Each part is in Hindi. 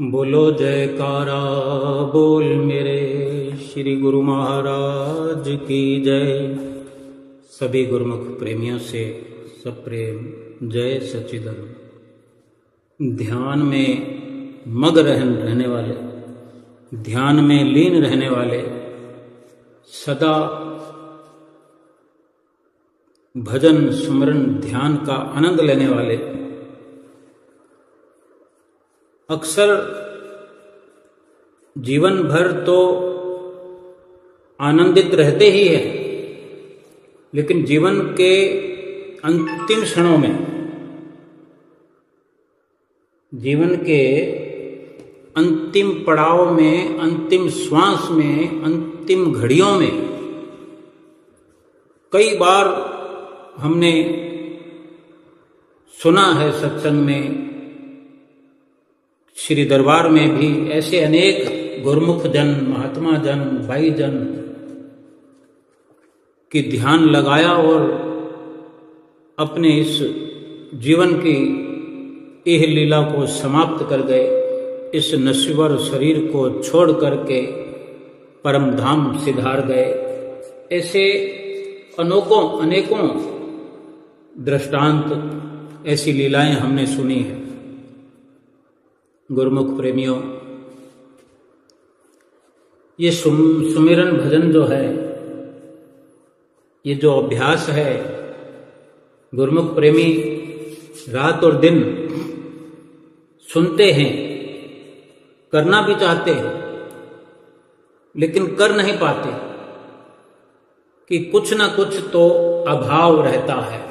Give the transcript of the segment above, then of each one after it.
बोलो जयकारा बोल मेरे श्री गुरु महाराज की जय। सभी गुरुमुख प्रेमियों से सब प्रेम जय सच्चिदानंद। ध्यान में मग्न रहने वाले, ध्यान में लीन रहने वाले, सदा भजन स्मरण ध्यान का आनंद लेने वाले अक्सर जीवन भर तो आनंदित रहते ही हैं, लेकिन जीवन के अंतिम क्षणों में, जीवन के अंतिम पड़ाव में, अंतिम श्वास में, अंतिम घड़ियों में कई बार हमने सुना है सत्संग में, श्री दरबार में भी ऐसे अनेक गुरुमुख जन, महात्मा जन, भाई जन की ध्यान लगाया और अपने इस जीवन की यह लीला को समाप्त कर गए। इस नश्वर शरीर को छोड़ करके परम धाम सिधार गए। ऐसे अनेकों दृष्टांत, ऐसी लीलाएं हमने सुनी है। गुरुमुख प्रेमियों, ये सुमिरन भजन जो है, ये जो अभ्यास है, गुरुमुख प्रेमी रात और दिन सुनते हैं, करना भी चाहते हैं, लेकिन कर नहीं पाते कि कुछ ना कुछ तो अभाव रहता है।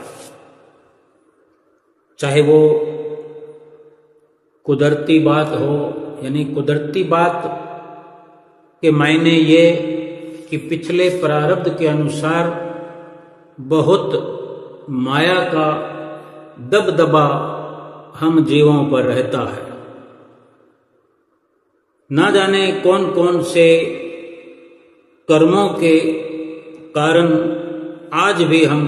चाहे वो कुदरती बात हो, यानी कुदरती बात के मायने ये कि पिछले प्रारब्ध के अनुसार बहुत माया का दबदबा हम जीवों पर रहता है। ना जाने कौन कौन से कर्मों के कारण आज भी हम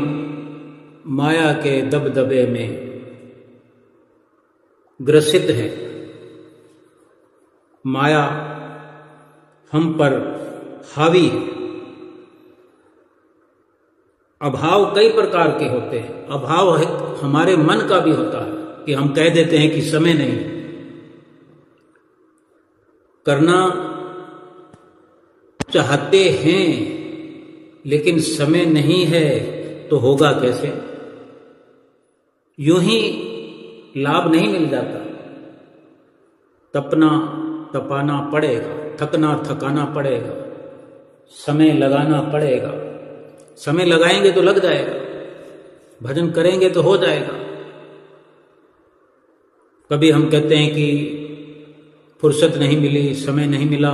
माया के दबदबे में ग्रसित है। माया हम पर हावी है। अभाव कई प्रकार के होते हैं। अभाव है हमारे मन का भी होता है कि हम कह देते हैं कि समय नहीं, करना चाहते हैं लेकिन समय नहीं है, तो होगा कैसे? यूं ही लाभ नहीं मिल जाता। तपना तपाना पड़ेगा, थकना थकाना पड़ेगा, समय लगाना पड़ेगा। समय लगाएंगे तो लग जाएगा, भजन करेंगे तो हो जाएगा। कभी हम कहते हैं कि फुर्सत नहीं मिली, समय नहीं मिला,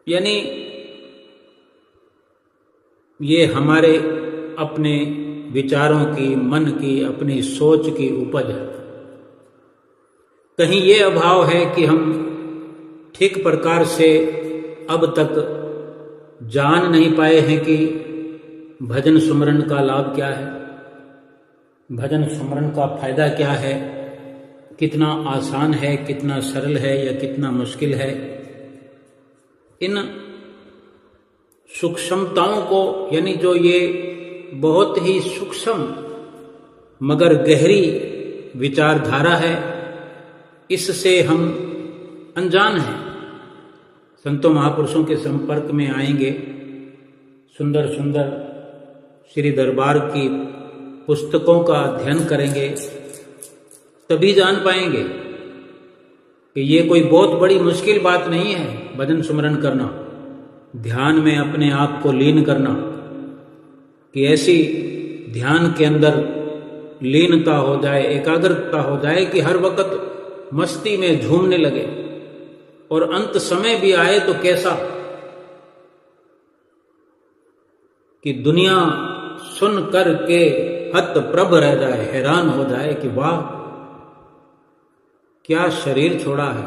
यानी ये हमारे अपने विचारों की, मन की, अपनी सोच की उपज है। कहीं ये अभाव है कि हम ठीक प्रकार से अब तक जान नहीं पाए हैं कि भजन सुमरन का लाभ क्या है, भजन सुमरन का फायदा क्या है, कितना आसान है, कितना सरल है या कितना मुश्किल है। इन सूक्ष्मताओं को, यानी जो ये बहुत ही सूक्ष्म मगर गहरी विचारधारा है, इससे हम अनजान हैं। संतों महापुरुषों के संपर्क में आएंगे, सुंदर सुंदर श्री दरबार की पुस्तकों का अध्ययन करेंगे, तभी जान पाएंगे कि ये कोई बहुत बड़ी मुश्किल बात नहीं है। भजन सुमरन करना, ध्यान में अपने आप को लीन करना, कि ऐसी ध्यान के अंदर लीनता हो जाए, एकाग्रता हो जाए कि हर वक्त मस्ती में झूमने लगे, और अंत समय भी आए तो कैसा कि दुनिया सुन कर के हतप्रभ रह जाए, हैरान हो जाए कि वाह क्या शरीर छोड़ा है,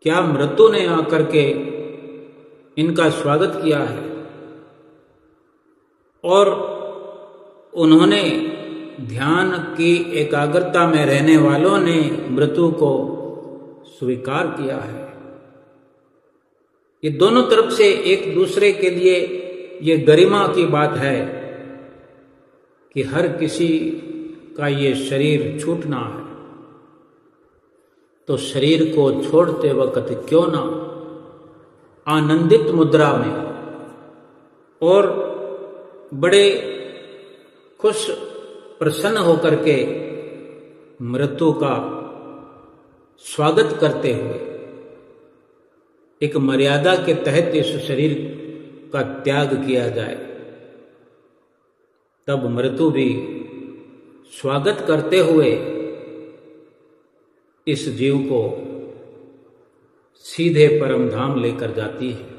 क्या मृत्यु ने आकर के इनका स्वागत किया है। और उन्होंने ध्यान की एकाग्रता में रहने वालों ने मृत्यु को स्वीकार किया है। ये दोनों तरफ से एक दूसरे के लिए ये गरिमा की बात है कि हर किसी का ये शरीर छूटना है, तो शरीर को छोड़ते वक्त क्यों ना आनंदित मुद्रा में और बड़े खुश प्रसन्न होकर के मृत्यु का स्वागत करते हुए एक मर्यादा के तहत इस शरीर का त्याग किया जाए, तब मृत्यु भी स्वागत करते हुए इस जीव को सीधे परम धाम लेकर जाती है।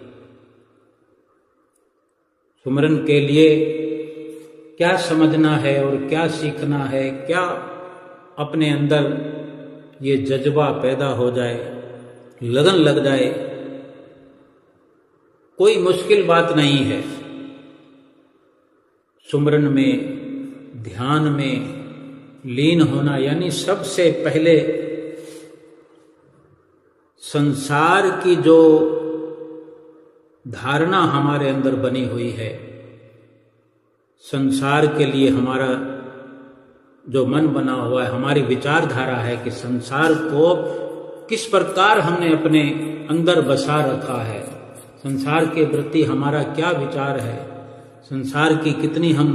सुमरन के लिए क्या समझना है और क्या सीखना है, क्या अपने अंदर ये जज्बा पैदा हो जाए, लगन लग जाए, कोई मुश्किल बात नहीं है। सुमरन में, ध्यान में लीन होना यानी सबसे पहले संसार की जो धारणा हमारे अंदर बनी हुई है, संसार के लिए हमारा जो मन बना हुआ है, हमारी विचारधारा है कि संसार को किस प्रकार हमने अपने अंदर बसा रखा है, संसार के प्रति हमारा क्या विचार है, संसार की कितनी हम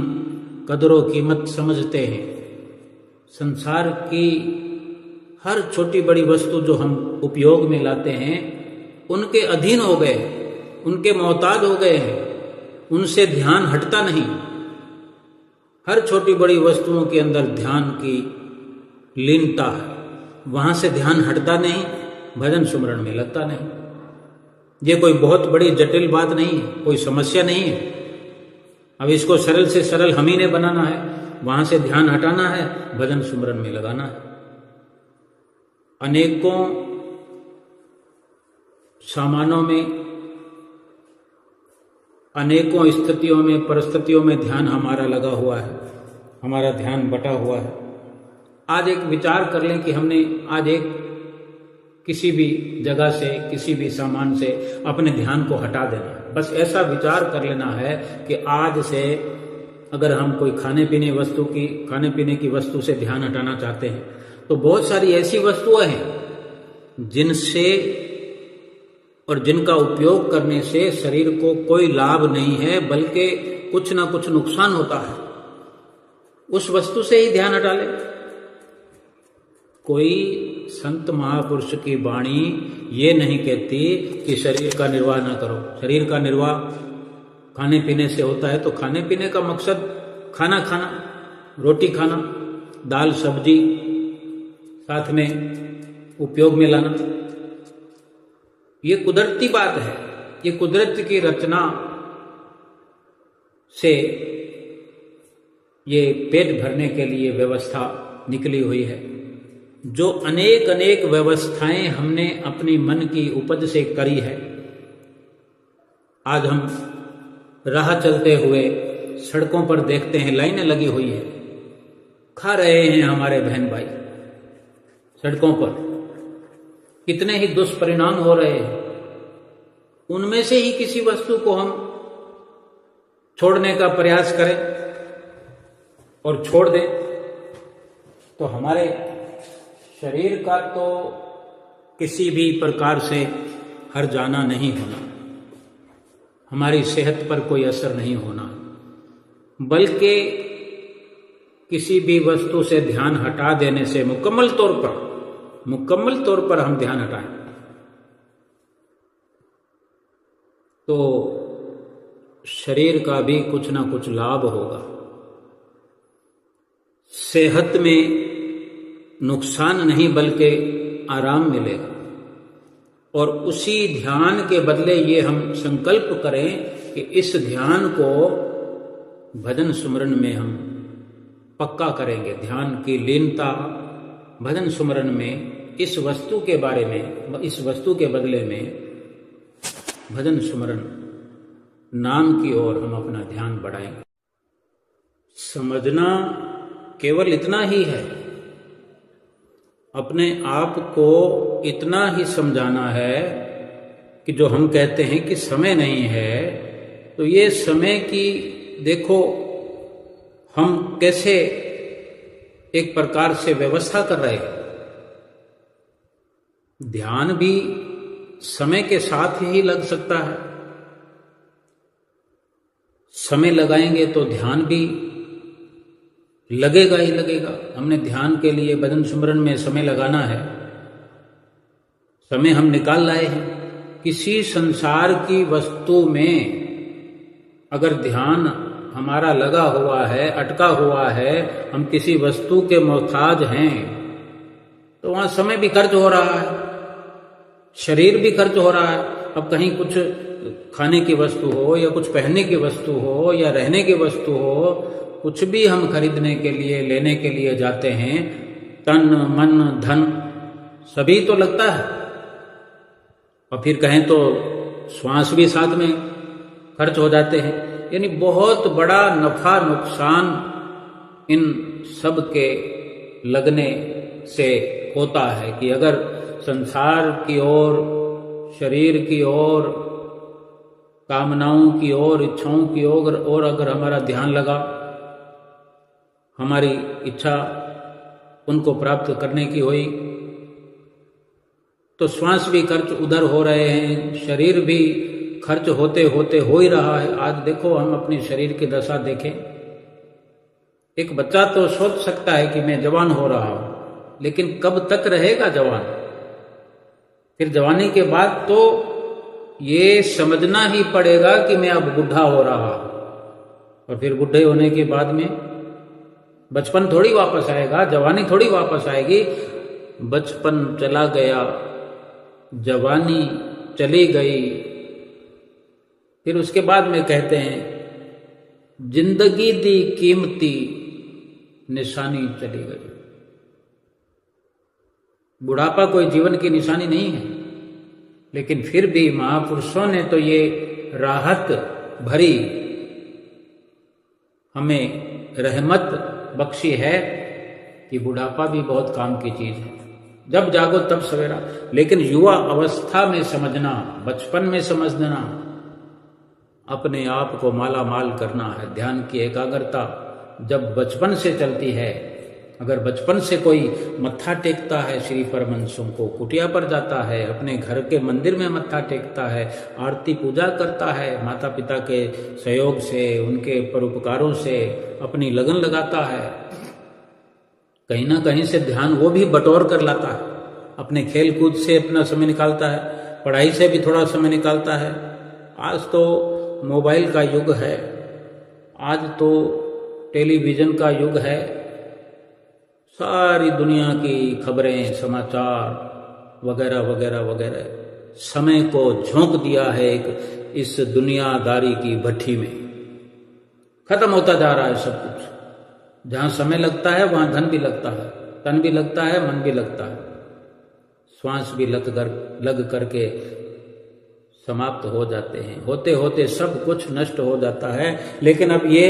कदरों कीमत समझते हैं, संसार की हर छोटी बड़ी वस्तु जो हम उपयोग में लाते हैं उनके अधीन हो गए, उनके मोहताज हो गए हैं, उनसे ध्यान हटता नहीं। हर छोटी बड़ी वस्तुओं के अंदर ध्यान की लीनता है, वहां से ध्यान हटता नहीं, भजन सुमरण में लगता नहीं। ये कोई बहुत बड़ी जटिल बात नहीं है, कोई समस्या नहीं है। अब इसको सरल से सरल हम ही ने बनाना है, वहां से ध्यान हटाना है, भजन सुमरण में लगाना है। अनेकों सामानों में, अनेकों स्थितियों में, परिस्थितियों में ध्यान हमारा लगा हुआ है, हमारा ध्यान बटा हुआ है। आज एक विचार कर लें कि हमने आज एक किसी भी जगह से, किसी भी सामान से अपने ध्यान को हटा देना है। बस ऐसा विचार कर लेना है कि आज से अगर हम कोई खाने पीने की वस्तु से ध्यान हटाना चाहते हैं, तो बहुत सारी ऐसी वस्तुएं हैं जिनसे और जिनका उपयोग करने से शरीर को कोई लाभ नहीं है, बल्कि कुछ ना कुछ नुकसान होता है। उस वस्तु से ही ध्यान हटा ले। कोई संत महापुरुष की वाणी ये नहीं कहती कि शरीर का निर्वाह ना करो। शरीर का निर्वाह खाने पीने से होता है, तो खाने पीने का मकसद खाना खाना, रोटी खाना, दाल सब्जी साथ में उपयोग में लाना, ये कुदरती बात है। ये कुदरत की रचना से ये पेट भरने के लिए व्यवस्था निकली हुई है। जो अनेक अनेक व्यवस्थाएं हमने अपनी मन की उपज से करी है, आज हम राह चलते हुए सड़कों पर देखते हैं लाइनें लगी हुई है, खा रहे हैं हमारे बहन भाई सड़कों पर, कितने ही दुष्परिणाम हो रहे हैं। उनमें से ही किसी वस्तु को हम छोड़ने का प्रयास करें और छोड़ दें, तो हमारे शरीर का तो किसी भी प्रकार से हर जाना नहीं होना, हमारी सेहत पर कोई असर नहीं होना, बल्कि किसी भी वस्तु से ध्यान हटा देने से मुकम्मल तौर पर हम ध्यान हटाएं तो शरीर का भी कुछ ना कुछ लाभ होगा। सेहत में नुकसान नहीं बल्कि आराम मिलेगा। और उसी ध्यान के बदले ये हम संकल्प करें कि इस ध्यान को भजन सुमरन में हम पक्का करेंगे। ध्यान की लीनता भजन सुमरन में इस वस्तु के बारे में, इस वस्तु के बदले में भजन सुमरन नाम की ओर हम अपना ध्यान बढ़ाएंगे। समझना केवल इतना ही है, अपने आप को इतना ही समझाना है कि जो हम कहते हैं कि समय नहीं है, तो ये समय की देखो हम कैसे एक प्रकार से व्यवस्था कर रहे हैं। ध्यान भी समय के साथ ही लग सकता है, समय लगाएंगे तो ध्यान भी लगेगा ही लगेगा। हमने ध्यान के लिए भजन सिमरन में समय लगाना है, समय हम निकाल लाए हैं। किसी संसार की वस्तु में अगर ध्यान हमारा लगा हुआ है, अटका हुआ है, हम किसी वस्तु के मोहताज हैं, तो वहां समय भी खर्च हो रहा है, शरीर भी खर्च हो रहा है। अब कहीं कुछ खाने की वस्तु हो या कुछ पहनने की वस्तु हो या रहने की वस्तु हो, कुछ भी हम खरीदने के लिए, लेने के लिए जाते हैं, तन मन धन सभी तो लगता है। और फिर कहें तो श्वास भी साथ में खर्च हो जाते हैं। यानी बहुत बड़ा नफा नुकसान इन सब के लगने से होता है कि अगर संसार की ओर, शरीर की ओर, कामनाओं की ओर, इच्छाओं की ओर अगर हमारा ध्यान लगा, हमारी इच्छा उनको प्राप्त करने की हुई, तो श्वास भी खर्च उधर हो रहे हैं, शरीर भी खर्च होते होते हो ही रहा है। आज देखो हम अपनी शरीर की दशा देखें। एक बच्चा तो सोच सकता है कि मैं जवान हो रहा हूं, लेकिन कब तक रहेगा जवान? फिर जवानी के बाद तो ये समझना ही पड़ेगा कि मैं अब बुढ़ा हो रहा हूं। और फिर बुढ़े होने के बाद में बचपन थोड़ी वापस आएगा, जवानी थोड़ी वापस आएगी। बचपन चला गया, जवानी चली गई, फिर उसके बाद में कहते हैं जिंदगी दी कीमती निशानी चली गई। बुढ़ापा कोई जीवन की निशानी नहीं है, लेकिन फिर भी महापुरुषों ने तो ये राहत भरी हमें रहमत बख्शी है कि बुढ़ापा भी बहुत काम की चीज है। जब जागो तब सवेरा। लेकिन युवा अवस्था में समझना, बचपन में समझना, अपने आप को माला माल करना है। ध्यान की एकाग्रता जब बचपन से चलती है, अगर बचपन से कोई मत्था टेकता है श्री परमहंसों को, कुटिया पर जाता है, अपने घर के मंदिर में मत्था टेकता है, आरती पूजा करता है, माता पिता के सहयोग से, उनके परोपकारों से अपनी लगन लगाता है, कहीं ना कहीं से ध्यान वो भी बटोर कर लाता है, अपने खेल कूद से अपना समय निकालता है, पढ़ाई से भी थोड़ा समय निकालता है। आज तो मोबाइल का युग है, आज तो टेलीविज़न का युग है, सारी दुनिया की खबरें, समाचार वगैरह वगैरह वगैरह समय को झोंक दिया है एक इस दुनियादारी की भट्ठी में। खत्म होता जा रहा है सब कुछ। जहां समय लगता है वहां धन भी लगता है, तन भी लगता है, मन भी लगता है, श्वास भी लग करके समाप्त हो जाते हैं। होते होते सब कुछ नष्ट हो जाता है। लेकिन अब ये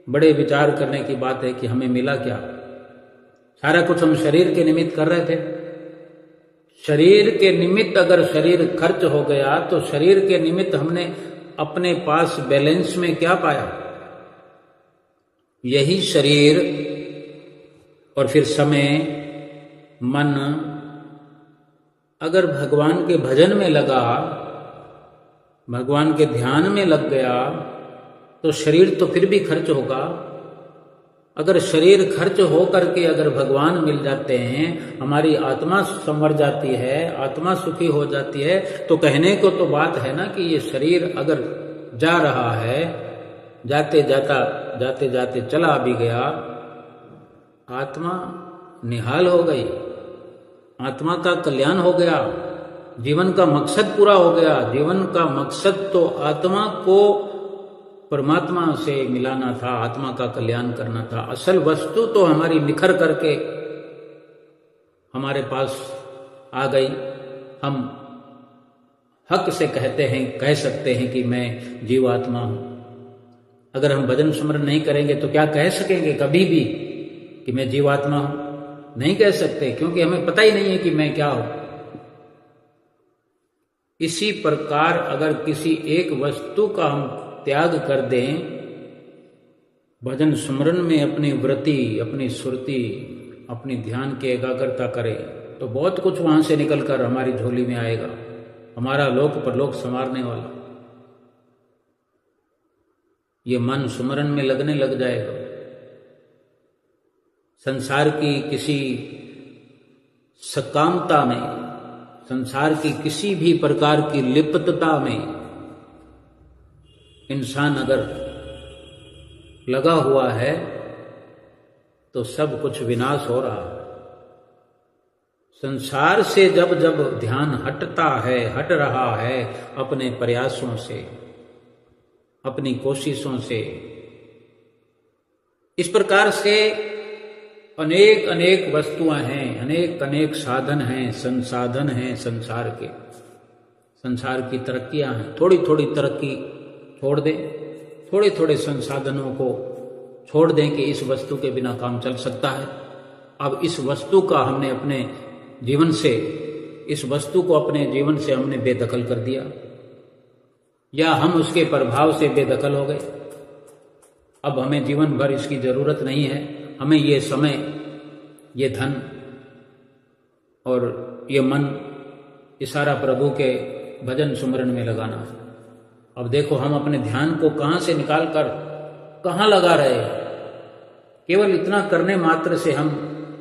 बड़े विचार करने की बात है कि हमें मिला क्या? सारा कुछ हम शरीर के निमित्त कर रहे थे। शरीर के निमित्त अगर शरीर खर्च हो गया तो शरीर के निमित्त हमने अपने पास बैलेंस में क्या पाया? यही शरीर और फिर समय, मन अगर भगवान के भजन में लगा, भगवान के ध्यान में लग गया, तो शरीर तो फिर भी खर्च होगा। अगर शरीर खर्च हो करके अगर भगवान मिल जाते हैं, हमारी आत्मा संवर जाती है, आत्मा सुखी हो जाती है, तो कहने को तो बात है ना कि ये शरीर अगर जा रहा है, जाते जाते चला भी गया, आत्मा निहाल हो गई, आत्मा का कल्याण हो गया, जीवन का मकसद पूरा हो गया। जीवन का मकसद तो आत्मा को परमात्मा से मिलाना था, आत्मा का कल्याण करना था। असल वस्तु तो हमारी निखर करके हमारे पास आ गई। हम हक से कह सकते हैं कि मैं जीवात्मा हूं। अगर हम भजन सुमरन नहीं करेंगे तो क्या कह सकेंगे कभी भी कि मैं जीवात्मा हूं? नहीं कह सकते, क्योंकि हमें पता ही नहीं है कि मैं क्या हूं। इसी प्रकार अगर किसी एक वस्तु का हम त्याग कर दें, भजन सुमरन में अपनी वृत्ति, अपनी सुरति, अपनी ध्यान की एकाग्रता करें, तो बहुत कुछ वहां से निकलकर हमारी झोली में आएगा, हमारा लोक परलोक संवारने वाला। ये मन सुमरन में लगने लग जाएगा। संसार की किसी सकामता में, संसार की किसी भी प्रकार की लिप्तता में इंसान अगर लगा हुआ है तो सब कुछ विनाश हो रहा है। संसार से जब जब ध्यान हटता है, हट रहा है अपने प्रयासों से, अपनी कोशिशों से, इस प्रकार से अनेक अनेक वस्तुएं हैं, अनेक अनेक साधन हैं, संसाधन हैं संसार के, संसार की तरक्कियां हैं। थोड़ी थोड़ी तरक्की छोड़ दें, थोड़े थोड़े संसाधनों को छोड़ दें कि इस वस्तु के बिना काम चल सकता है। अब इस वस्तु का हमने अपने जीवन से, इस वस्तु को अपने जीवन से हमने बेदखल कर दिया, या हम उसके प्रभाव से बेदखल हो गए। अब हमें जीवन भर इसकी जरूरत नहीं है, हमें ये समय, ये धन और ये मन, ये सारा प्रभु के भजन सुमरन में लगाना है। अब देखो हम अपने ध्यान को कहां से निकाल कर कहां लगा रहे हैं। केवल इतना करने मात्र से हम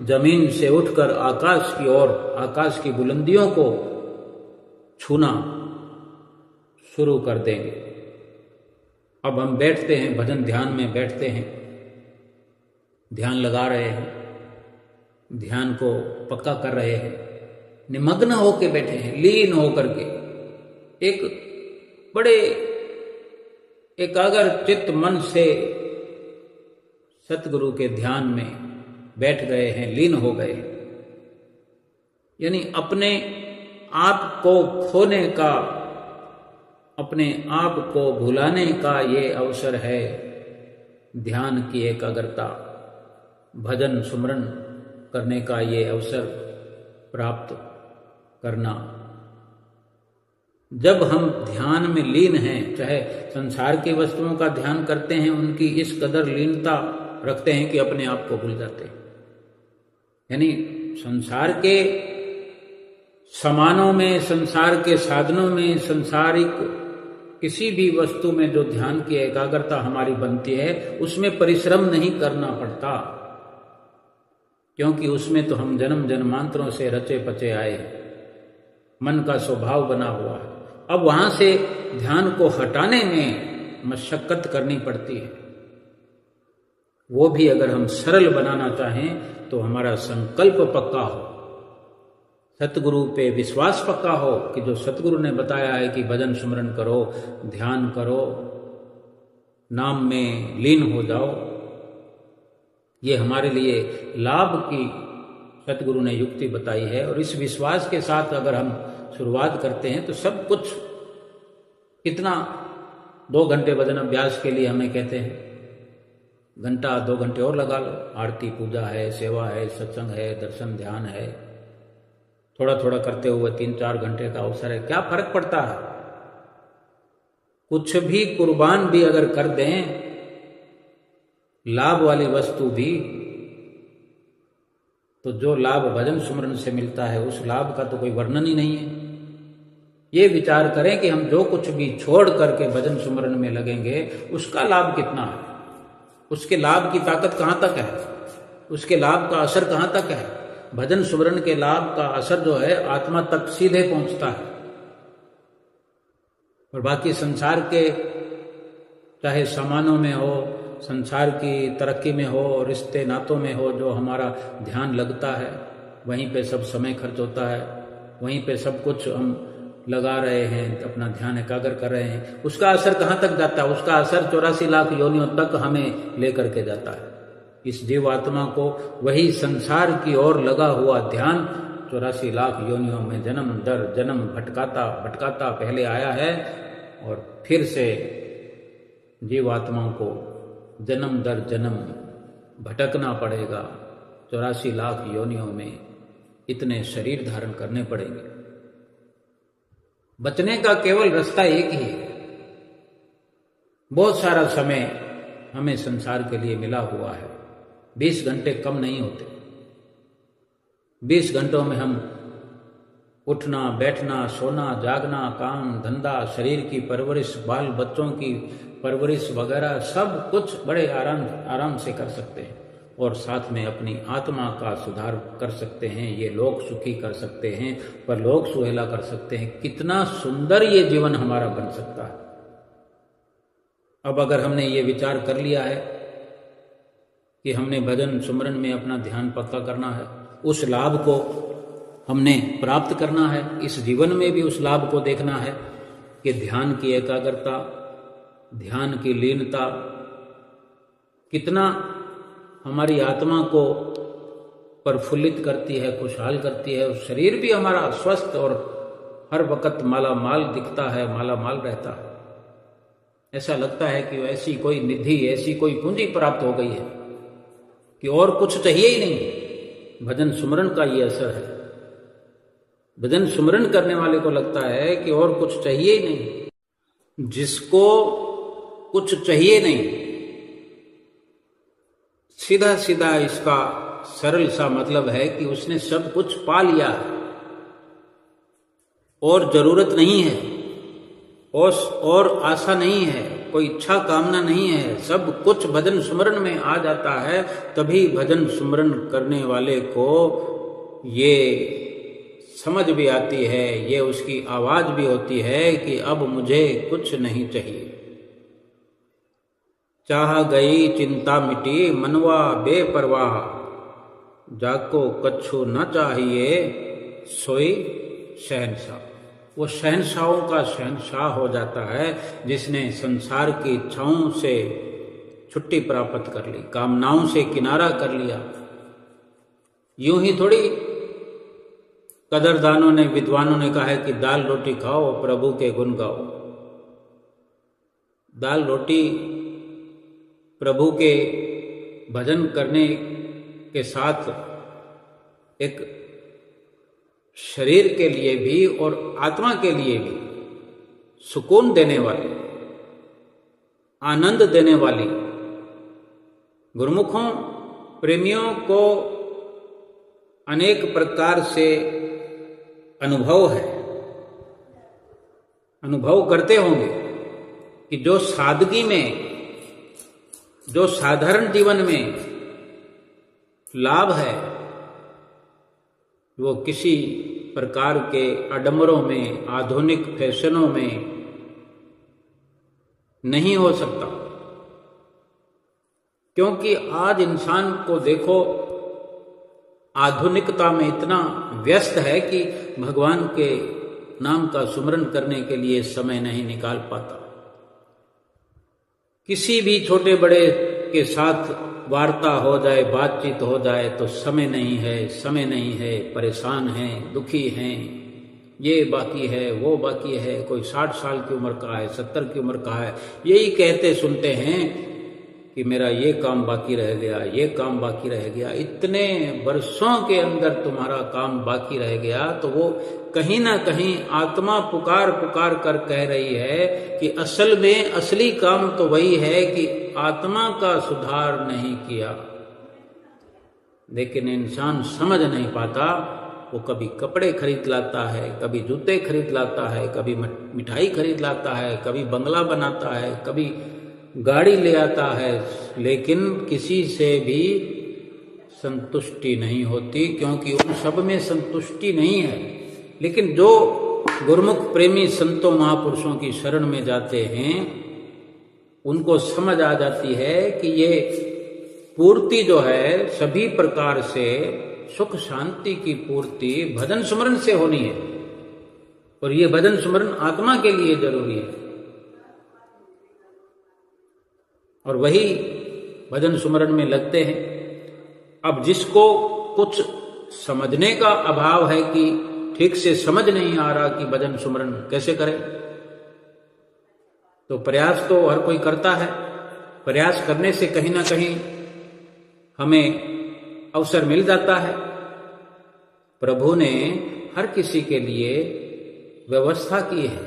जमीन से उठकर आकाश की ओर, आकाश की बुलंदियों को छूना शुरू कर देंगे। अब हम बैठते हैं, भजन ध्यान में बैठते हैं, ध्यान लगा रहे हैं, ध्यान को पक्का कर रहे हैं, निमग्न होकर बैठे हैं, लीन होकर के एक बड़े एकाग्र चित्त मन से सतगुरु के ध्यान में बैठ गए हैं, लीन हो गए। यानी अपने आप को खोने का, अपने आप को भुलाने का ये अवसर है। ध्यान की एकाग्रता, भजन सुमरन करने का ये अवसर प्राप्त करना। जब हम ध्यान में लीन हैं, चाहे संसार की वस्तुओं का ध्यान करते हैं, उनकी इस कदर लीनता रखते हैं कि अपने आप को भूल जाते हैं। यानी संसार के सामानों में, संसार के साधनों में, संसारिक किसी भी वस्तु में जो ध्यान की एकाग्रता हमारी बनती है, उसमें परिश्रम नहीं करना पड़ता, क्योंकि उसमें तो हम जन्म जन्मांतरों से रचे पचे आए, मन का स्वभाव बना हुआ है। अब वहां से ध्यान को हटाने में मशक्कत करनी पड़ती है। वो भी अगर हम सरल बनाना चाहें तो हमारा संकल्प पक्का हो, सतगुरु पे विश्वास पक्का हो कि जो सतगुरु ने बताया है कि भजन सुमरन करो, ध्यान करो, नाम में लीन हो जाओ, ये हमारे लिए लाभ की सतगुरु ने युक्ति बताई है। और इस विश्वास के साथ अगर हम शुरुआत करते हैं तो सब कुछ, कितना 2 घंटे भजन अभ्यास के लिए हमें कहते हैं, घंटा 2 घंटे और लगा लो, आरती पूजा है, सेवा है, सत्संग है, दर्शन ध्यान है, थोड़ा थोड़ा करते हुए 3-4 घंटे का अवसर है, क्या फर्क पड़ता है। कुछ भी कुर्बान भी अगर कर दें, लाभ वाली वस्तु भी, तो जो लाभ भजन सुमरन से मिलता है उस लाभ का तो कोई वर्णन ही नहीं है। ये विचार करें कि हम जो कुछ भी छोड़ करके भजन सुमरन में लगेंगे, उसका लाभ कितना है, उसके लाभ की ताकत कहां तक है, उसके लाभ का असर कहां तक है। भजन सुमरन के लाभ का असर जो है आत्मा तक सीधे पहुंचता है। और बाकी संसार के, चाहे सामानों में हो, संसार की तरक्की में हो, रिश्ते नातों में हो, जो हमारा ध्यान लगता है वहीं पे सब समय खर्च होता है, वहीं पे सब कुछ हम लगा रहे हैं, अपना ध्यान एकाग्र कर रहे हैं, उसका असर कहाँ तक जाता है। उसका असर 84 लाख योनियों तक हमें लेकर के जाता है। इस जीव आत्मा को वही संसार की ओर लगा हुआ ध्यान 84 लाख योनियों में जन्म दर जन्म भटकाता भटकाता पहले आया है और फिर से जीवात्माओं को जन्म दर जन्म भटकना पड़ेगा, 84 लाख योनियों में इतने शरीर धारण करने पड़ेंगे। बचने का केवल रास्ता एक ही है। बहुत सारा समय हमें संसार के लिए मिला हुआ है, 20 घंटे कम नहीं होते। 20 घंटों में हम उठना, बैठना, सोना, जागना, काम धंधा, शरीर की परवरिश, बाल बच्चों की परवरिश वगैरह सब कुछ बड़े आराम से कर सकते हैं और साथ में अपनी आत्मा का सुधार कर सकते हैं। ये लोक सुखी कर सकते हैं, पर लोक सुहेला कर सकते हैं। कितना सुंदर ये जीवन हमारा बन सकता है। अब अगर हमने ये विचार कर लिया है कि हमने भजन सुमरन में अपना ध्यान पक्का करना है, उस लाभ को हमने प्राप्त करना है, इस जीवन में भी उस लाभ को देखना है कि ध्यान की एकाग्रता, ध्यान की लीनता कितना हमारी आत्मा को प्रफुल्लित करती है, खुशहाल करती है। और शरीर भी हमारा स्वस्थ और हर वक्त माला माल दिखता है, माला माल रहता है। ऐसा लगता है कि ऐसी कोई निधि, ऐसी कोई पूंजी प्राप्त हो गई है कि और कुछ चाहिए ही नहीं। भजन सुमरन का ये असर है। भजन सुमरन करने वाले को लगता है कि और कुछ चाहिए ही नहीं। जिसको कुछ चाहिए नहीं, सीधा सीधा इसका सरल सा मतलब है कि उसने सब कुछ पा लिया है और जरूरत नहीं है और आशा नहीं है, कोई इच्छा कामना नहीं है, सब कुछ भजन सुमरन में आ जाता है। तभी भजन सुमरन करने वाले को ये समझ भी आती है, ये उसकी आवाज भी होती है कि अब मुझे कुछ नहीं चाहिए। चाह गई चिंता मिटी मनवा बेपरवाह, जाको कछु न चाहिए सोई शहंशाह। वो शहंशाहों का शहंशाह हो जाता है जिसने संसार की इच्छाओं से छुट्टी प्राप्त कर ली, कामनाओं से किनारा कर लिया। यूं ही थोड़ी कदरदानों ने, विद्वानों ने कहा है कि दाल रोटी खाओ, प्रभु के गुण गाओ। दाल रोटी प्रभु के भजन करने के साथ एक शरीर के लिए भी और आत्मा के लिए भी सुकून देने वाली, आनंद देने वाली, गुरुमुखों प्रेमियों को अनेक प्रकार से अनुभव है, अनुभव करते होंगे कि जो सादगी में, जो साधारण जीवन में लाभ है वो किसी प्रकार के आडंबरों में, आधुनिक फैशनों में नहीं हो सकता। क्योंकि आज इंसान को देखो आधुनिकता में इतना व्यस्त है कि भगवान के नाम का सुमरन करने के लिए समय नहीं निकाल पाता। किसी भी छोटे बड़े के साथ वार्ता हो जाए, बातचीत हो जाए तो समय नहीं है, समय नहीं है, परेशान हैं, दुखी हैं, ये बाकी है, वो बाकी है, कोई 60 साल की उम्र का है, 70 की उम्र का है, यही कहते सुनते हैं कि मेरा ये काम बाकी रह गया, ये काम बाकी रह गया। इतने वर्षों के अंदर तुम्हारा काम बाकी रह गया तो वो कहीं ना कहीं आत्मा पुकार पुकार कर कह रही है कि असल में असली काम तो वही है कि आत्मा का सुधार नहीं किया। लेकिन इंसान समझ नहीं पाता। वो कभी कपड़े खरीद लाता है, कभी जूते खरीद लाता है, कभी मिठाई खरीद लाता है, कभी बंगला बनाता है, कभी गाड़ी ले आता है, लेकिन किसी से भी संतुष्टि नहीं होती, क्योंकि उन सब में संतुष्टि नहीं है। लेकिन जो गुरुमुख प्रेमी संतों महापुरुषों की शरण में जाते हैं उनको समझ आ जाती है कि ये पूर्ति जो है सभी प्रकार से सुख शांति की पूर्ति भजन सुमरन से होनी है, और ये भजन सुमरन आत्मा के लिए जरूरी है। और वही भजन सुमरन में लगते हैं। अब जिसको कुछ समझने का अभाव है कि ठीक से समझ नहीं आ रहा कि भजन सुमरन कैसे करें, तो प्रयास तो हर कोई करता है, प्रयास करने से कहीं ना कहीं हमें अवसर मिल जाता है। प्रभु ने हर किसी के लिए व्यवस्था की है,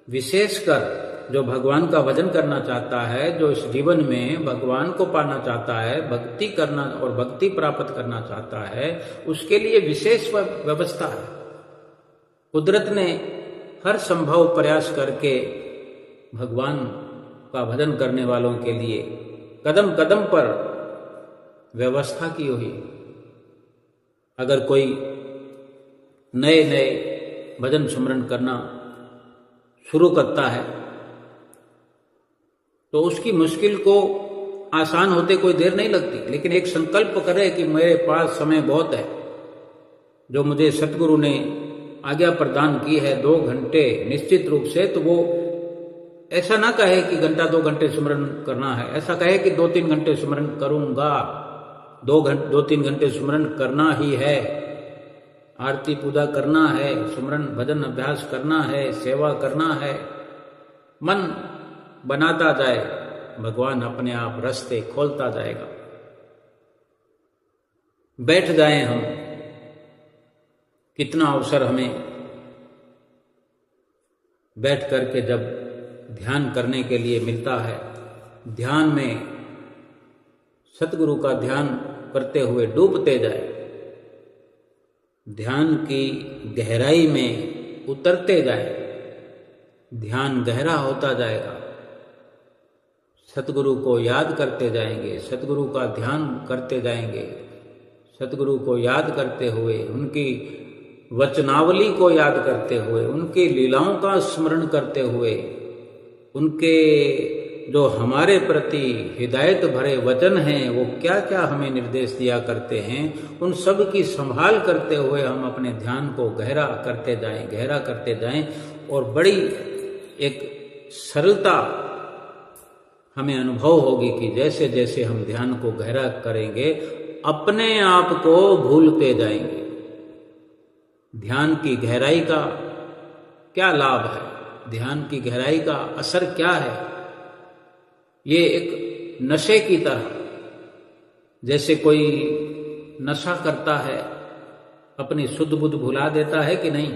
विशेषकर जो भगवान का भजन करना चाहता है, जो इस जीवन में भगवान को पाना चाहता है, भक्ति करना और भक्ति प्राप्त करना चाहता है, उसके लिए विशेष व्यवस्था है। कुदरत ने हर संभव प्रयास करके भगवान का भजन करने वालों के लिए कदम कदम पर व्यवस्था की हुई। अगर कोई नए नए भजन सुमरन करना शुरू करता है तो उसकी मुश्किल को आसान होते कोई देर नहीं लगती, लेकिन एक संकल्प करे कि मेरे पास समय बहुत है, जो मुझे सतगुरु ने आज्ञा प्रदान की है 2 घंटे निश्चित रूप से, तो वो ऐसा ना कहे कि घंटा 2 घंटे सुमरन करना है, ऐसा कहे कि 2-3 घंटे सुमरन करूंगा, 2-3 घंटे सुमरन करना ही है, आरती पूजा करना है, सुमरन भजन अभ्यास करना है, सेवा करना है। मन बनाता जाए, भगवान अपने आप रास्ते खोलता जाएगा। बैठ जाए हम, कितना अवसर हमें बैठ करके जब ध्यान करने के लिए मिलता है। ध्यान में सतगुरु का ध्यान करते हुए डूबते जाए, ध्यान की गहराई में उतरते जाए, ध्यान गहरा होता जाएगा। सतगुरु को याद करते जाएंगे, सतगुरु का ध्यान करते जाएंगे, सतगुरु को याद करते हुए, उनकी वचनावली को याद करते हुए, उनकी लीलाओं का स्मरण करते हुए, उनके जो हमारे प्रति हिदायत भरे वचन हैं, वो क्या क्या हमें निर्देश दिया करते हैं, उन सब की संभाल करते हुए हम अपने ध्यान को गहरा करते जाएं, गहरा करते जाएं, और बड़ी एक सरलता हमें अनुभव होगी कि जैसे जैसे हम ध्यान को गहरा करेंगे अपने आप को भूलते जाएंगे। ध्यान की गहराई का क्या लाभ है, ध्यान की गहराई का असर क्या है? ये एक नशे की तरह, जैसे कोई नशा करता है, अपनी शुद्ध बुद्ध भुला देता है कि नहीं,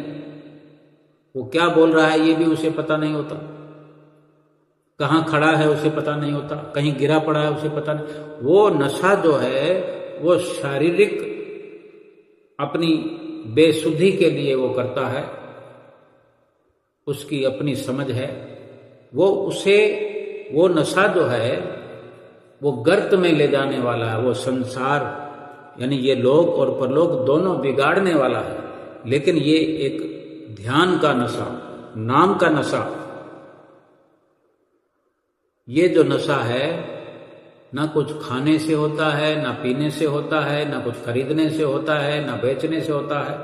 वो क्या बोल रहा है ये भी उसे पता नहीं होता, कहाँ खड़ा है उसे पता नहीं होता, कहीं गिरा पड़ा है उसे पता नहीं। वो नशा जो है वो शारीरिक अपनी बेसुद्धि के लिए वो करता है, उसकी अपनी समझ है, वो नशा जो है वो गर्त में ले जाने वाला है, वो संसार यानी ये लोक और परलोक दोनों बिगाड़ने वाला है। लेकिन ये एक ध्यान का नशा, नाम का नशा, ये जो नशा है ना कुछ खाने से होता है, ना पीने से होता है, ना कुछ खरीदने से होता है, ना बेचने से होता है।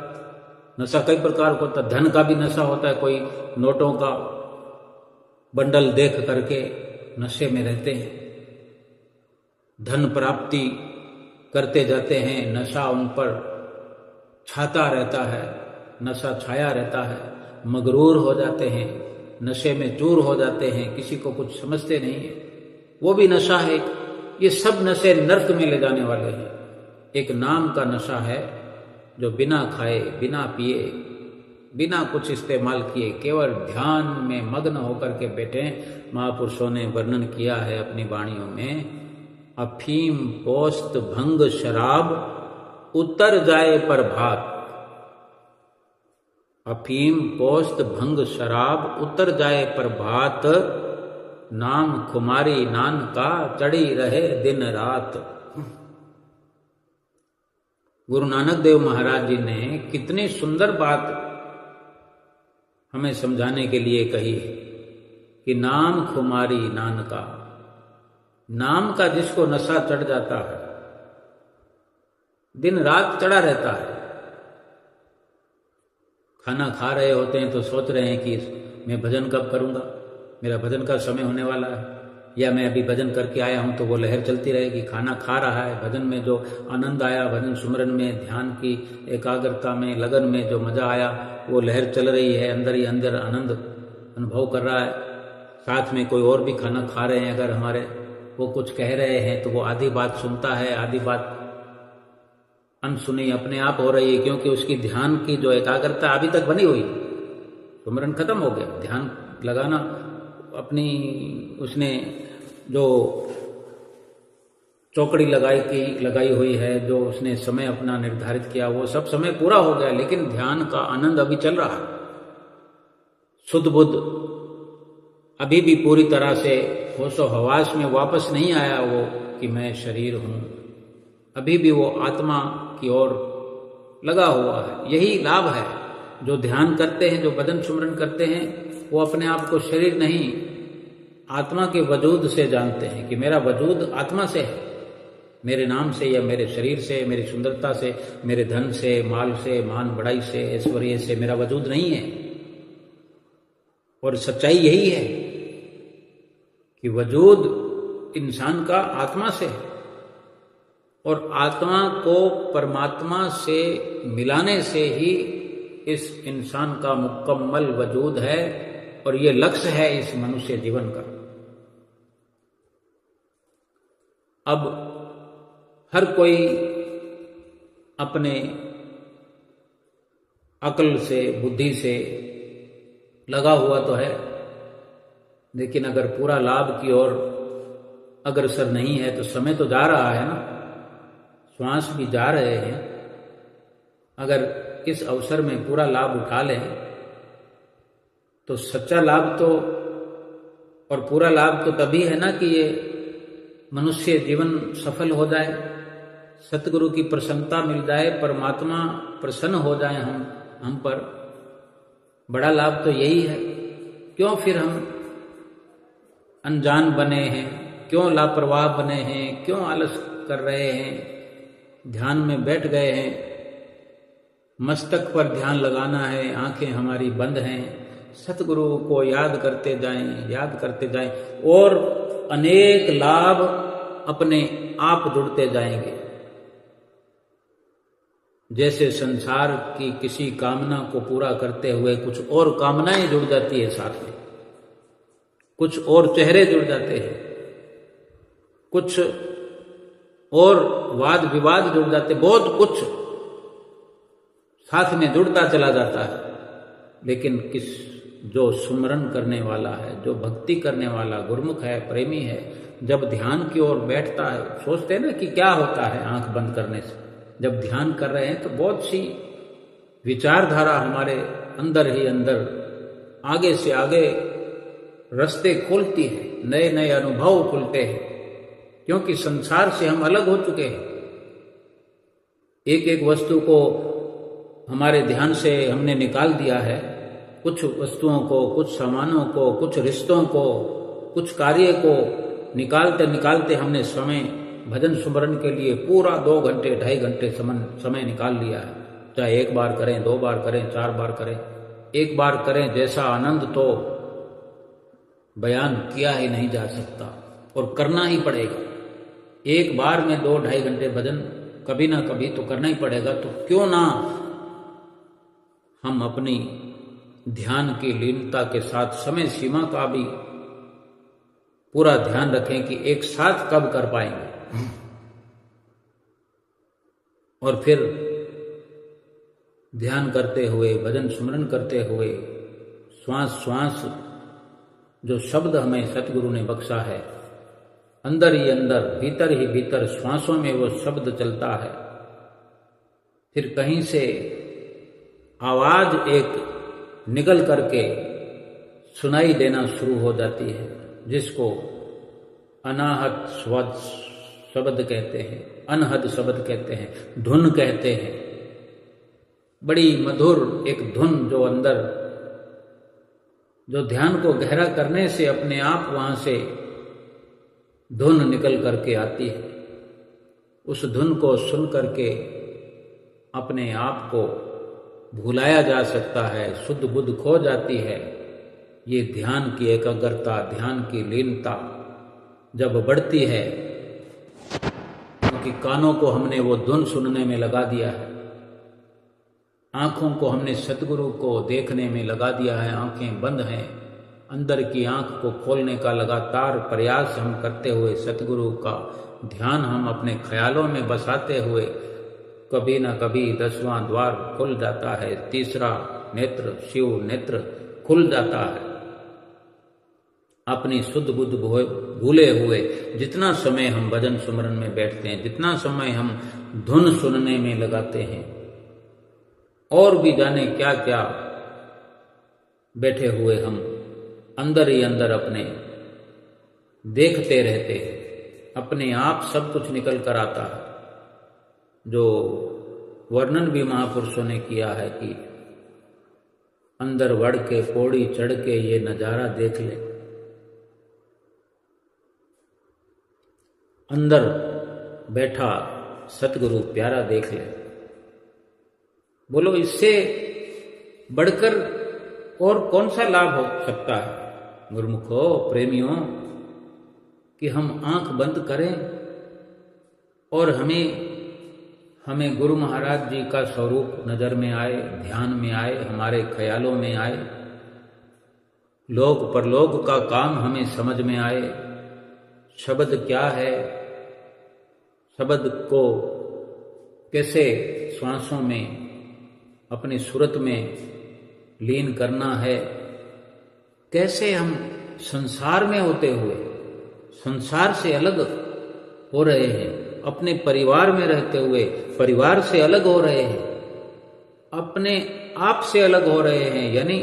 नशा कई प्रकार का होता है, धन का भी नशा होता है, कोई नोटों का बंडल देख करके नशे में रहते हैं, धन प्राप्ति करते जाते हैं, नशा उन पर छाता रहता है, नशा छाया रहता है, मगरूर हो जाते हैं, नशे में चूर हो जाते हैं, किसी को कुछ समझते नहीं है, वो भी नशा है। ये सब नशे नर्क में ले जाने वाले हैं। एक नाम का नशा है जो बिना खाए, बिना पिए, बिना कुछ इस्तेमाल किए, केवल ध्यान में मग्न होकर के बैठे। महापुरुषों ने वर्णन किया है अपनी वाणियों में, अफीम पोस्त भंग शराब उतर जाए प्रभात, अफीम पोस्त भंग शराब उतर जाए प्रभात, नाम खुमारी नान का चढ़ी रहे दिन रात। गुरु नानक देव महाराज जी ने कितनी सुंदर बात हमें समझाने के लिए कही है कि नाम खुमारी नान का, नाम का जिसको नशा चढ़ जाता है, दिन रात चढ़ा रहता है। खाना खा रहे होते हैं तो सोच रहे हैं कि मैं भजन कब करूंगा, मेरा भजन का समय होने वाला है, या मैं अभी भजन करके आया हूं तो वो लहर चलती रहेगी। खाना खा रहा है, भजन में जो आनंद आया, भजन सुमरन में, ध्यान की एकाग्रता में, लगन में जो मजा आया, वो लहर चल रही है, अंदर ही अंदर आनंद अनुभव कर रहा है। साथ में कोई और भी खाना खा रहे हैं, अगर हमारे वो कुछ कह रहे हैं तो वो आधी बात सुनता है, आधी बात अनसुनी अपने आप हो रही है, क्योंकि उसकी ध्यान की जो एकाग्रता अभी तक बनी हुई, सुमरन खत्म हो गया, ध्यान लगाना अपनी उसने जो चौकड़ी लगाई हुई है, जो उसने समय अपना निर्धारित किया, वो सब समय पूरा हो गया, लेकिन ध्यान का आनंद अभी चल रहा है। शुद्ध बुद्ध अभी भी पूरी तरह से होशो हवास में वापस नहीं आया वो कि मैं शरीर हूं, अभी भी वो आत्मा की ओर लगा हुआ है। यही लाभ है, जो ध्यान करते हैं, जो भजन सुमरन करते हैं, वो अपने आप को शरीर नहीं आत्मा के वजूद से जानते हैं कि मेरा वजूद आत्मा से है, मेरे नाम से या मेरे शरीर से, मेरी सुंदरता से, मेरे धन से, माल से, मान बढ़ाई से, ऐश्वर्य से मेरा वजूद नहीं है। और सच्चाई यही है कि वजूद इंसान का आत्मा से है, और आत्मा को परमात्मा से मिलाने से ही इस इंसान का मुकम्मल वजूद है, और ये लक्ष्य है इस मनुष्य जीवन का। अब हर कोई अपने अक्ल से, बुद्धि से लगा हुआ तो है, लेकिन अगर पूरा लाभ की ओर अग्रसर नहीं है तो समय तो जा रहा है ना, श्वास भी जा रहे हैं। अगर इस अवसर में पूरा लाभ उठा लें तो सच्चा लाभ तो और पूरा लाभ तो तभी है ना कि ये मनुष्य जीवन सफल हो जाए, सतगुरु की प्रसन्नता मिल जाए, परमात्मा प्रसन्न हो जाए हम पर। बड़ा लाभ तो यही है। क्यों फिर हम अनजान बने हैं, क्यों लापरवाह बने हैं, क्यों आलस कर रहे हैं, ध्यान में बैठ गए हैं, मस्तक पर ध्यान लगाना है, आंखें हमारी बंद हैं। सतगुरु को याद करते जाएं और अनेक लाभ अपने आप जुड़ते जाएंगे। जैसे संसार की किसी कामना को पूरा करते हुए कुछ और कामनाएं जुड़ जाती है साथ में, कुछ और चेहरे जुड़ जाते हैं, कुछ और वाद विवाद जुड़ जाते, बहुत कुछ साथ में जुड़ता चला जाता है। लेकिन जो सुमरन करने वाला है, जो भक्ति करने वाला गुरुमुख है, प्रेमी है, जब ध्यान की ओर बैठता है, सोचते हैं ना कि क्या होता है आंख बंद करने से। जब ध्यान कर रहे हैं तो बहुत सी विचारधारा हमारे अंदर ही अंदर आगे से आगे रास्ते खोलती है, नए नए अनुभव खुलते हैं, क्योंकि संसार से हम अलग हो चुके हैं। एक एक वस्तु को हमारे ध्यान से हमने निकाल दिया है, कुछ वस्तुओं को, कुछ सामानों को, कुछ रिश्तों को, कुछ कार्य को निकालते निकालते हमने समय भजन सुमरन के लिए पूरा 2 घंटे 2.5 घंटे समय निकाल लिया है। चाहे 1 बार करें, 2 बार करें, 4 बार करें, 1 बार करें, जैसा आनंद तो बयान किया ही नहीं जा सकता, और करना ही पड़ेगा। 1 बार में 2-2.5 घंटे भजन कभी ना कभी तो करना ही पड़ेगा। तो क्यों ना हम अपनी ध्यान की लीनता के साथ समय सीमा का भी पूरा ध्यान रखें कि एक साथ कब कर पाएंगे, और फिर ध्यान करते हुए, भजन सुमरन करते हुए, श्वास श्वास जो शब्द हमें सतगुरु ने बख्शा है, अंदर ही अंदर, भीतर ही भीतर श्वासों में वो शब्द चलता है। फिर कहीं से आवाज एक निकल करके सुनाई देना शुरू हो जाती है, जिसको अनाहत शब्द कहते हैं, अनहद शब्द कहते हैं, धुन कहते हैं। बड़ी मधुर एक धुन जो अंदर, जो ध्यान को गहरा करने से अपने आप वहां से धुन निकल करके आती है। उस धुन को सुन करके अपने आप को भुलाया जा सकता है, शुद्ध बुद्ध खो जाती है। ये ध्यान की एकाग्रता, ध्यान की लीनता जब बढ़ती है, क्योंकि कानों को हमने वो धुन सुनने में लगा दिया है, आंखों को हमने सतगुरु को देखने में लगा दिया है, आंखें बंद हैं, अंदर की आंख को खोलने का लगातार प्रयास हम करते हुए, सतगुरु का ध्यान हम अपने ख्यालों में बसाते हुए, कभी न कभी 10वां द्वार खुल जाता है, तीसरा नेत्र, शिव नेत्र खुल जाता है। अपनी शुद्ध बुद्ध भूले हुए जितना समय हम भजन सुमरन में बैठते हैं, जितना समय हम धुन सुनने में लगाते हैं, और भी जाने क्या क्या बैठे हुए हम अंदर ही अंदर अपने देखते रहते हैं, अपने आप सब कुछ निकल कर आता है। जो वर्णन भी महापुरुषों ने किया है कि अंदर बढ़ के पौड़ी चढ़ के ये नजारा देख ले, अंदर बैठा सतगुरु प्यारा देख ले। बोलो इससे बढ़कर और कौन सा लाभ हो सकता है गुरुमुखो, प्रेमियों, कि हम आंख बंद करें और हमें गुरु महाराज जी का स्वरूप नजर में आए, ध्यान में आए, हमारे ख्यालों में आए, लोक परलोक का काम हमें समझ में आए। शब्द क्या है, शब्द को कैसे श्वासों में अपनी सूरत में लीन करना है, कैसे हम संसार में होते हुए संसार से अलग हो रहे हैं, अपने परिवार में रहते हुए परिवार से अलग हो रहे हैं, अपने आप से अलग हो रहे हैं, यानी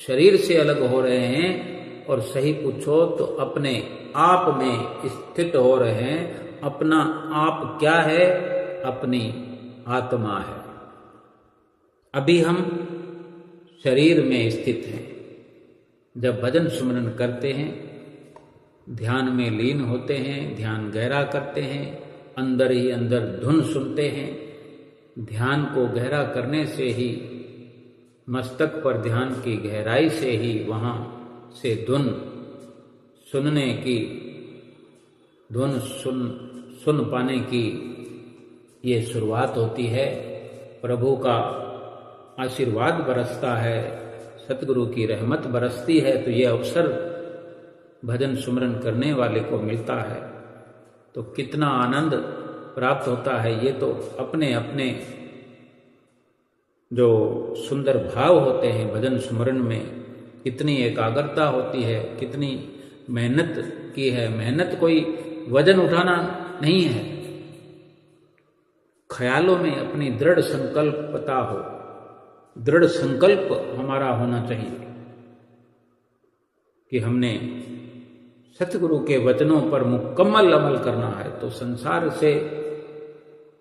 शरीर से अलग हो रहे हैं, और सही पूछो तो अपने आप में स्थित हो रहे हैं। अपना आप क्या है? अपनी आत्मा है। अभी हम शरीर में स्थित हैं। जब भजन सुमरन करते हैं, ध्यान में लीन होते हैं, ध्यान गहरा करते हैं, अंदर ही अंदर धुन सुनते हैं, ध्यान को गहरा करने से ही, मस्तक पर ध्यान की गहराई से ही वहाँ से धुन सुनने की, धुन सुन पाने की ये शुरुआत होती है। प्रभु का आशीर्वाद बरसता है, सतगुरु की रहमत बरसती है, तो ये अवसर भजन सुमरन करने वाले को मिलता है तो कितना आनंद प्राप्त होता है। ये तो अपने अपने जो सुंदर भाव होते हैं भजन सुमरन में, कितनी एकाग्रता होती है, कितनी मेहनत की है। मेहनत कोई वजन उठाना नहीं है, ख्यालों में अपनी दृढ़ संकल्पता हो, दृढ़ संकल्प हमारा होना चाहिए कि हमने सतगुरु के वचनों पर मुकम्मल अमल करना है। तो संसार से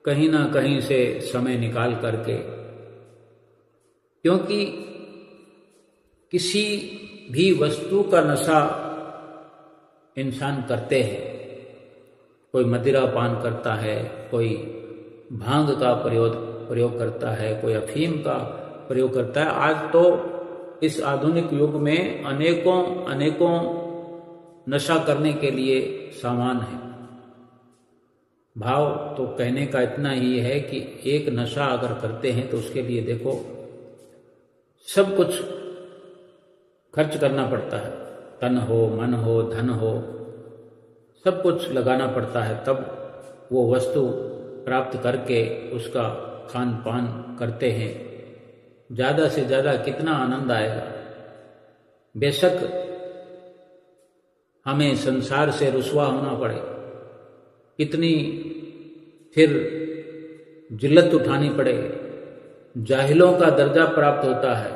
कहीं ना कहीं से समय निकाल करके, क्योंकि किसी भी वस्तु का नशा इंसान करते हैं। कोई मदिरा पान करता है, कोई भांग का प्रयोग करता है, कोई अफीम का प्रयोग करता है। आज तो इस आधुनिक युग में अनेकों नशा करने के लिए सामान है। भाव तो कहने का इतना ही है कि एक नशा अगर करते हैं तो उसके लिए देखो सब कुछ खर्च करना पड़ता है, तन हो, मन हो, धन हो, सब कुछ लगाना पड़ता है, तब वो वस्तु प्राप्त करके उसका खान पान करते हैं। ज़्यादा से ज़्यादा कितना आनंद आएगा। बेशक हमें संसार से रुसवा होना पड़े, कितनी फिर जिल्लत उठानी पड़े, जाहिलों का दर्जा प्राप्त होता है,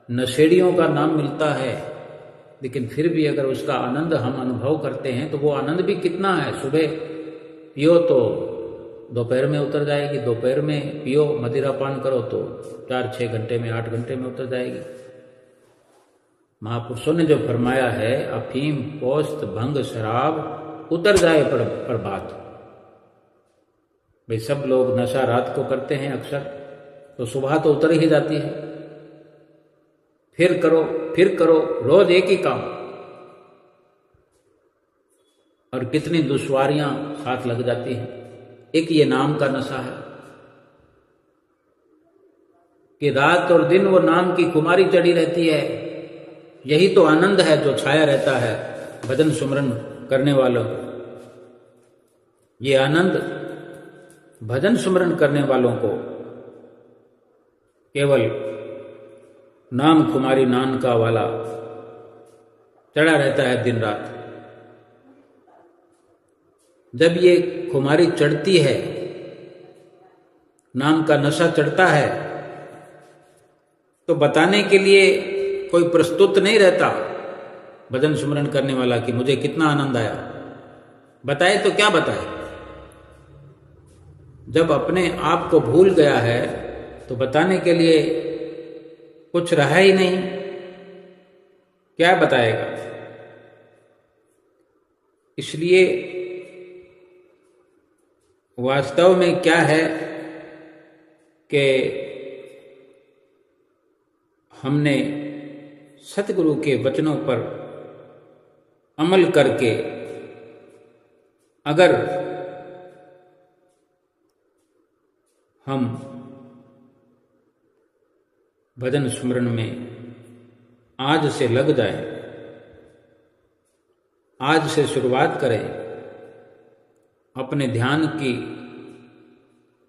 नशेड़ियों का नाम मिलता है, लेकिन फिर भी अगर उसका आनंद हम अनुभव करते हैं तो वो आनंद भी कितना है। सुबह पियो तो दोपहर में उतर जाएगी, दोपहर में पियो, मदिरा पान करो तो 4-6 घंटे में, 8 घंटे में उतर जाएगी। महापुरुषों ने जो फरमाया है, अफीम, पोस्त, भंग, शराब उतर जाए पर बात। भाई सब लोग नशा रात को करते हैं अक्सर, तो सुबह तो उतर ही जाती है। फिर करो रोज एक ही काम, और कितनी दुश्वारियां साथ लग जाती हैं। एक ये नाम का नशा है कि रात और दिन वो नाम की कुमारी चढ़ी रहती है, यही तो आनंद है जो छाया रहता है भजन सुमरन करने वालों। ये आनंद भजन सुमरन करने वालों को केवल नाम कुमारी नानका वाला चढ़ा रहता है दिन रात। जब ये खुमारी चढ़ती है, नाम का नशा चढ़ता है, तो बताने के लिए कोई प्रस्तुत नहीं रहता भजन सुमरन करने वाला कि मुझे कितना आनंद आया। बताए तो क्या बताए? जब अपने आप को भूल गया है तो बताने के लिए कुछ रहा ही नहीं, क्या बताएगा? इसलिए वास्तव में क्या है कि हमने सतगुरु के वचनों पर अमल करके अगर हम भजन सुमरन में आज से लग जाएं, आज से शुरुआत करें, अपने ध्यान की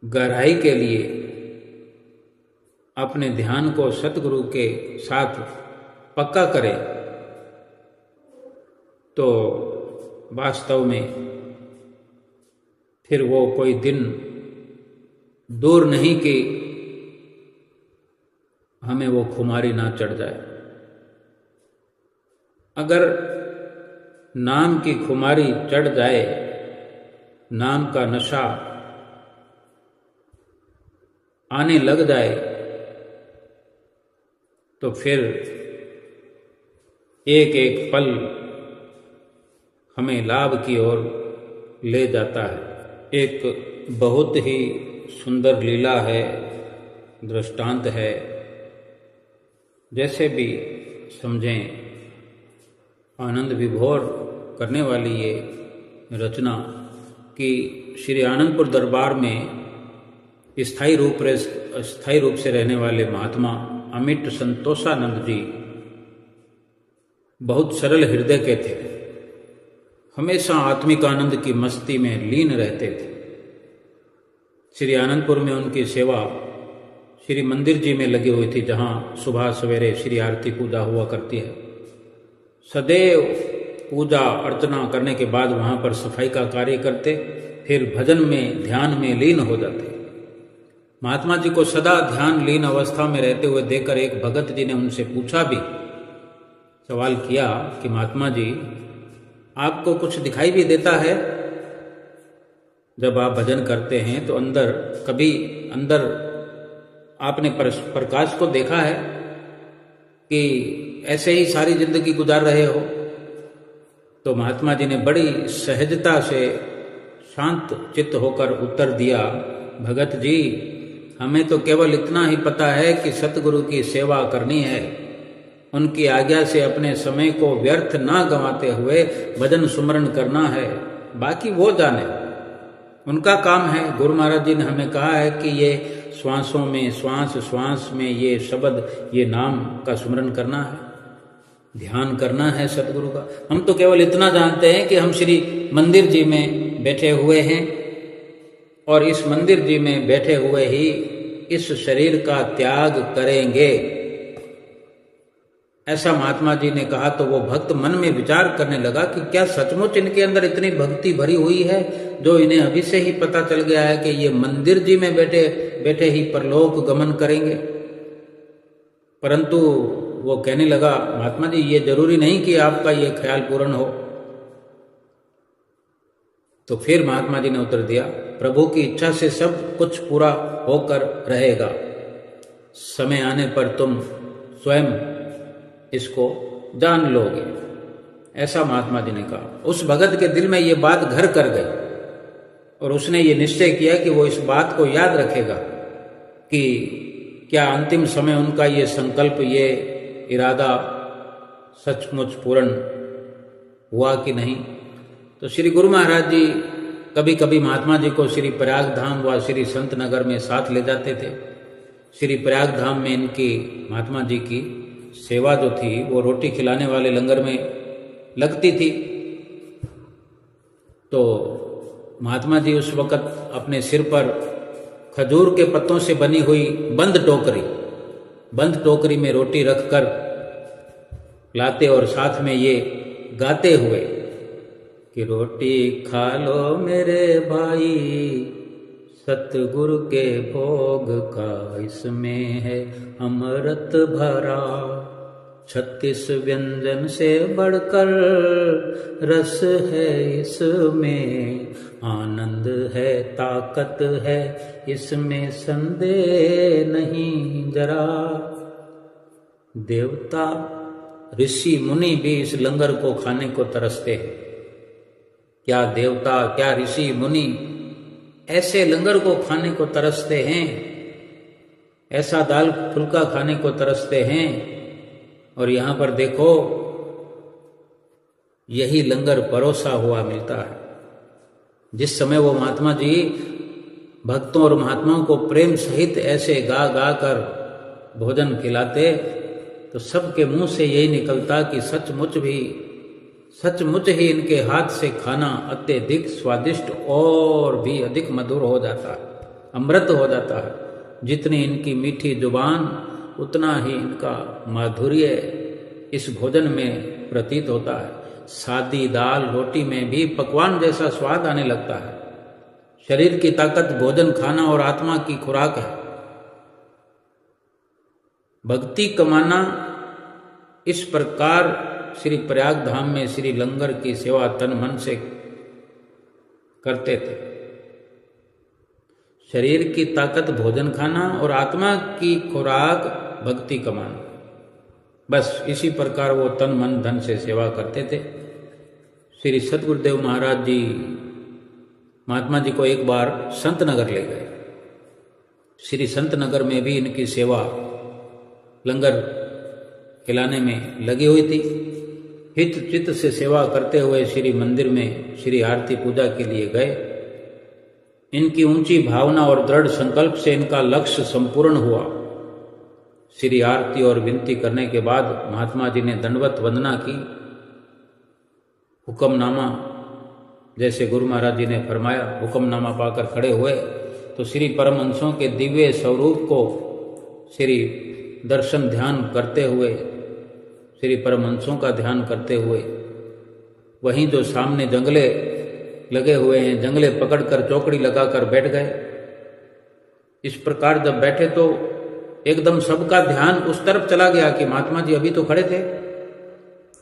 गहराई के लिए अपने ध्यान को सतगुरु के साथ पक्का करें, तो वास्तव में फिर वो कोई दिन दूर नहीं कि हमें वो खुमारी ना चढ़ जाए। अगर नाम की खुमारी चढ़ जाए, नाम का नशा आने लग जाए, तो फिर एक एक पल हमें लाभ की ओर ले जाता है। एक बहुत ही सुंदर लीला है, दृष्टांत है, जैसे भी समझें, आनंद विभोर करने वाली ये रचना कि श्री आनंदपुर दरबार में स्थायी रूप से रहने वाले महात्मा अमिट संतोषानंद जी बहुत सरल हृदय के थे, हमेशा आत्मिक आनंद की मस्ती में लीन रहते थे। श्री आनंदपुर में उनकी सेवा श्री मंदिर जी में लगी हुई थी, जहाँ सुबह सवेरे श्री आरती पूजा हुआ करती है। सदैव पूजा अर्चना करने के बाद वहाँ पर सफाई का कार्य करते, फिर भजन में ध्यान में लीन हो जाते। महात्मा जी को सदा ध्यान लीन अवस्था में रहते हुए देखकर एक भगत जी ने उनसे पूछा भी, सवाल किया कि महात्मा जी, आपको कुछ दिखाई भी देता है? जब आप भजन करते हैं तो कभी अंदर आपने प्रकाश को देखा है कि ऐसे ही सारी जिंदगी गुजार रहे हो? तो महात्मा जी ने बड़ी सहजता से शांत चित्त होकर उत्तर दिया, भगत जी, हमें तो केवल इतना ही पता है कि सतगुरु की सेवा करनी है, उनकी आज्ञा से अपने समय को व्यर्थ ना गंवाते हुए भजन सुमरन करना है, बाकी वो जाने, उनका काम है। गुरु महाराज जी ने हमें कहा है कि ये श्वासों में, श्वास में ये शब्द, ये नाम का सुमरन करना है, ध्यान करना है सतगुरु का। हम तो केवल इतना जानते हैं कि हम श्री मंदिर जी में बैठे हुए हैं और इस मंदिर जी में बैठे हुए ही इस शरीर का त्याग करेंगे, ऐसा महात्मा जी ने कहा। तो वो भक्त मन में विचार करने लगा कि क्या सचमुच इनके अंदर इतनी भक्ति भरी हुई है जो इन्हें अभी से ही पता चल गया है कि ये मंदिर जी में बैठे ही परलोक गमन करेंगे। परंतु वो कहने लगा, महात्मा जी, ये जरूरी नहीं कि आपका ये ख्याल पूर्ण हो। तो फिर महात्मा जी ने उत्तर दिया, प्रभु की इच्छा से सब कुछ पूरा होकर रहेगा, समय आने पर तुम स्वयं इसको जान लोगे, ऐसा महात्मा जी ने कहा। उस भगत के दिल में ये बात घर कर गई और उसने ये निश्चय किया कि वो इस बात को याद रखेगा कि क्या अंतिम समय उनका ये संकल्प, ये इरादा सचमुच पूर्ण हुआ कि नहीं। तो श्री गुरु महाराज जी कभी कभी महात्मा जी को श्री प्रयाग धाम व श्री संत नगर में साथ ले जाते थे। श्री प्रयाग धाम में इनकी, महात्मा जी की सेवा जो थी वो रोटी खिलाने वाले लंगर में लगती थी। तो महात्मा जी उस वक़्त अपने सिर पर खजूर के पत्तों से बनी हुई बंद टोकरी में रोटी रखकर लाते और साथ में ये गाते हुए कि रोटी खा लो मेरे भाई, सतगुरु के भोग का इसमें है अमृत भरा, 36 व्यंजन से बढ़कर रस है इसमें, आनंद है ताकत है इसमें संदेह नहीं जरा। देवता ऋषि मुनि भी इस लंगर को खाने को तरसते हैं। क्या देवता क्या ऋषि मुनि ऐसे लंगर को खाने को तरसते हैं, ऐसा दाल फुल्का खाने को तरसते हैं। और यहाँ पर देखो यही लंगर परोसा हुआ मिलता है। जिस समय वो महात्मा जी भक्तों और महात्माओं को प्रेम सहित ऐसे गा गा कर भोजन खिलाते तो सबके मुंह से यही निकलता कि सचमुच ही इनके हाथ से खाना अत्यधिक स्वादिष्ट और भी अधिक मधुर हो जाता है, अमृत हो जाता है। जितनी इनकी मीठी जुबान उतना ही इनका माधुर्य इस भोजन में प्रतीत होता है। सादी दाल रोटी में भी पकवान जैसा स्वाद आने लगता है। शरीर की ताकत भोजन खाना और आत्मा की खुराक है। भक्ति कमाना इस प्रकार श्री प्रयाग धाम में श्री लंगर की सेवा तन मन से करते थे। शरीर की ताकत भोजन खाना और आत्मा की खुराक भक्ति कमाना, बस इसी प्रकार वो तन मन धन से सेवा करते थे। श्री सतगुरुदेव महाराज जी महात्मा जी को एक बार संत नगर ले गए। श्री संत नगर में भी इनकी सेवा लंगर खिलाने में लगी हुई थी। हित चित्त से सेवा करते हुए श्री मंदिर में श्री आरती पूजा के लिए गए। इनकी ऊंची भावना और दृढ़ संकल्प से इनका लक्ष्य संपूर्ण हुआ। श्री आरती और विनती करने के बाद महात्मा जी ने दंडवत वंदना की। हुक्मनामा जैसे गुरु महाराज जी ने फरमाया, हुक्मनामा पाकर खड़े हुए तो श्री परमहंसों के दिव्य स्वरूप को श्री दर्शन ध्यान करते हुए, श्री परमहंसों का ध्यान करते हुए, वहीं जो सामने जंगले लगे हुए हैं, जंगले पकड़कर चौकड़ी लगाकर बैठ गए। इस प्रकार जब बैठे तो एकदम सबका ध्यान उस तरफ चला गया कि महात्मा जी अभी तो खड़े थे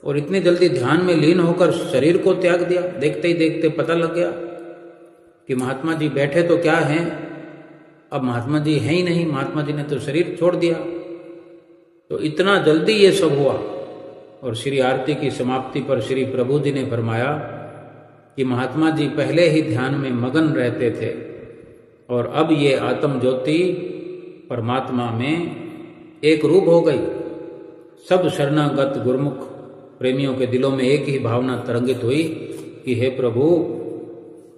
और इतनी जल्दी ध्यान में लीन होकर शरीर को त्याग दिया। देखते ही देखते पता लग गया कि महात्मा जी बैठे तो क्या हैं, अब महात्मा जी हैं ही नहीं, महात्मा जी ने तो शरीर छोड़ दिया। तो इतना जल्दी ये सब हुआ। और श्री आरती की समाप्ति पर श्री प्रभु जी ने फरमाया कि महात्मा जी पहले ही ध्यान में मगन रहते थे और अब ये आत्म ज्योति परमात्मा में एक रूप हो गई। सब शरणागत गुरुमुख प्रेमियों के दिलों में एक ही भावना तरंगित हुई कि हे प्रभु,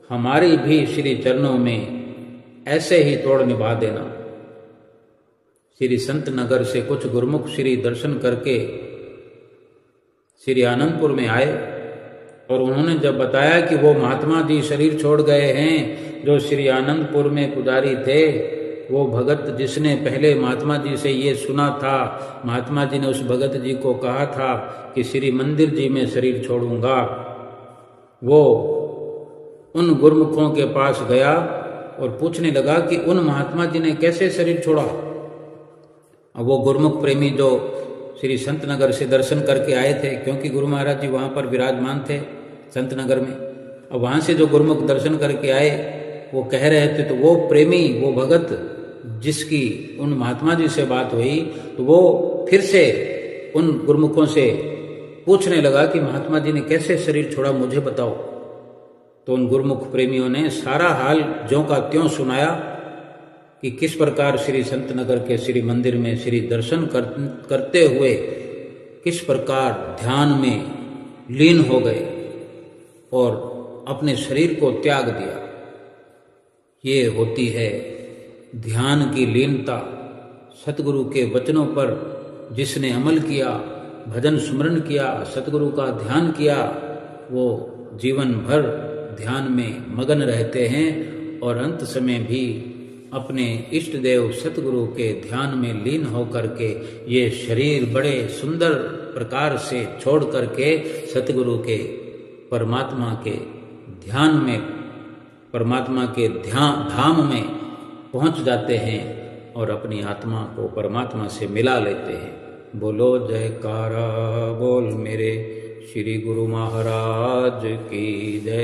हमारी भी श्री चरणों में ऐसे ही तोड़ निभा देना। श्री संत नगर से कुछ गुरुमुख श्री दर्शन करके श्री आनंदपुर में आए और उन्होंने जब बताया कि वो महात्मा जी शरीर छोड़ गए हैं, जो श्री आनंदपुर में पुजारी थे, वो भगत जिसने पहले महात्मा जी से ये सुना था, महात्मा जी ने उस भगत जी को कहा था कि श्री मंदिर जी में शरीर छोड़ूंगा, वो उन गुरुमुखों के पास गया और पूछने लगा कि उन महात्मा जी ने कैसे शरीर छोड़ा। अब वो गुरुमुख प्रेमी जो श्री संत नगर से दर्शन करके आए थे, क्योंकि गुरु महाराज जी वहाँ पर विराजमान थे संत नगर में, और वहाँ से जो गुरुमुख दर्शन करके आए वो कह रहे थे, तो वो प्रेमी, वो भगत जिसकी उन महात्मा जी से बात हुई, तो वो फिर से उन गुरुमुखों से पूछने लगा कि महात्मा जी ने कैसे शरीर छोड़ा, मुझे बताओ। तो उन गुरुमुख प्रेमियों ने सारा हाल ज्यों का त्यों सुनाया कि किस प्रकार श्री संत नगर के श्री मंदिर में श्री दर्शन करते हुए किस प्रकार ध्यान में लीन हो गए और अपने शरीर को त्याग दिया। ये होती है ध्यान की लीनता, सतगुरु के वचनों पर जिसने अमल किया, भजन सुमरन किया, सतगुरु का ध्यान किया, वो जीवन भर ध्यान में मगन रहते हैं और अंत समय भी अपने इष्ट देव सतगुरु के ध्यान में लीन होकर के ये शरीर बड़े सुंदर प्रकार से छोड़ करके सतगुरु के परमात्मा के ध्यान में, परमात्मा के ध्यान धाम में पहुंच जाते हैं और अपनी आत्मा को परमात्मा से मिला लेते हैं। बोलो जयकारा बोल मेरे श्री गुरु महाराज की जय।